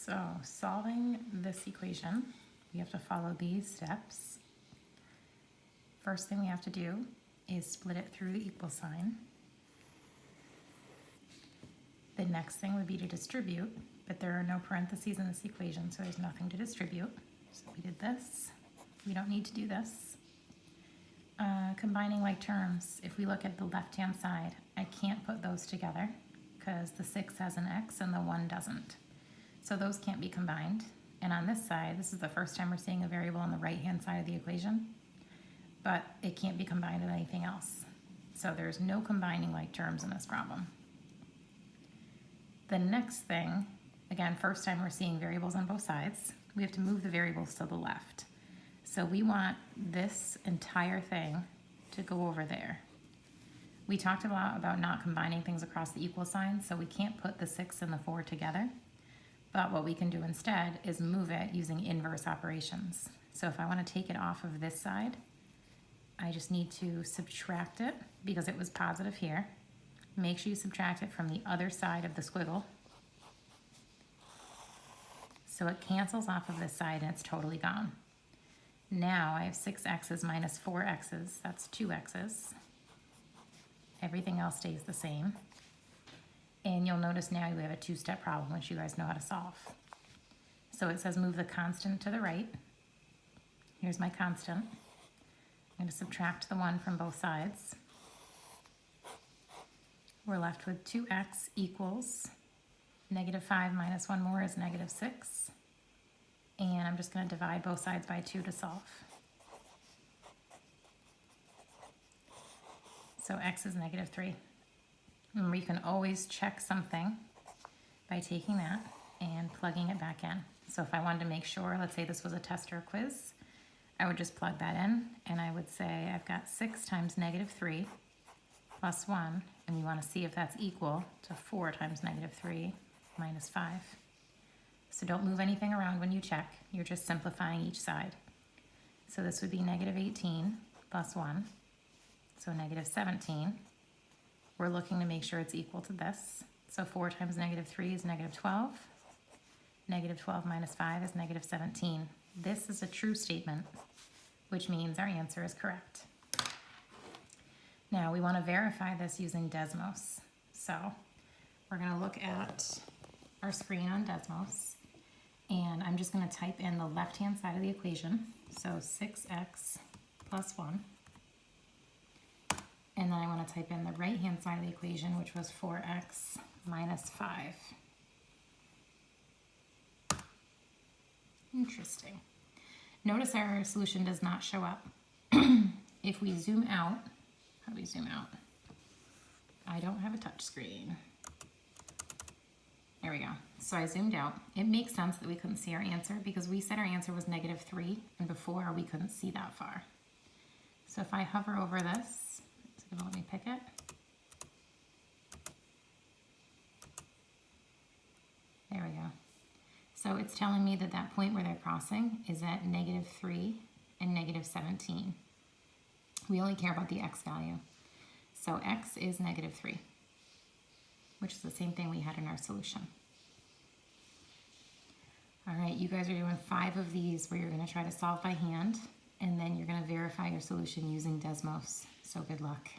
So solving this equation, we have to follow these steps. First thing we have to do is split it through the equal sign. The next thing would be to distribute, but there are no parentheses in this equation, so there's nothing to distribute. So we did this. We don't need to do this. Combining like terms, if we look at the left-hand side, I can't put those together because the 6 has an x and the 1 doesn't. So those can't be combined. And on this side, this is the first time we're seeing a variable on the right-hand side of the equation, but it can't be combined with anything else. So there's no combining like terms in this problem. The next thing, again, first time we're seeing variables on both sides, we have to move the variables to the left. So we want this entire thing to go over there. We talked a lot about not combining things across the equal sign, so we can't put the 6 and the 4 together. But what we can do instead is move it using inverse operations. So if I want to take it off of this side, I just need to subtract it because it was positive here. Make sure you subtract it from the other side of the squiggle. So it cancels off of this side and it's totally gone. Now I have 6x's minus 4x's, that's 2x's. Everything else stays the same. And you'll notice now we have a two-step problem, which you guys know how to solve. So it says move the constant to the right. Here's my constant. I'm going to subtract the 1 from both sides. We're left with 2x equals negative 5 minus 1 more is negative 6. And I'm just going to divide both sides by 2 to solve. So x is negative 3. Remember, you can always check something by taking that and plugging it back in. So if I wanted to make sure, let's say this was a test or a quiz, I would just plug that in and I would say I've got 6 times negative 3 plus 1, and we want to see if that's equal to 4 times negative 3 minus 5. So don't move anything around when you check, you're just simplifying each side. So this would be negative 18 plus 1, so negative 17. We're looking to make sure it's equal to this. So 4 times negative 3 is negative 12. Negative 12 minus 5 is negative 17. This is a true statement, which means our answer is correct. Now we want to verify this using Desmos. So we're going to look at our screen on Desmos, and I'm just going to type in the left-hand side of the equation. So 6x plus 1. And then I want to type in the right-hand side of the equation, which was 4x minus 5. Interesting. Notice our solution does not show up. If we zoom out, how do we zoom out? I don't have a touch screen. There we go. So I zoomed out. It makes sense that we couldn't see our answer because we said our answer was negative 3, and before we couldn't see that far. So if I hover over this, it's going to let me pick it. There we go. So it's telling me that that point where they're crossing is at negative 3 and negative 17. We only care about the x value. So x is negative 3, which is the same thing we had in our solution. All right, you guys are doing 5 of these where you're going to try to solve by hand, and then you're going to verify your solution using Desmos. So good luck.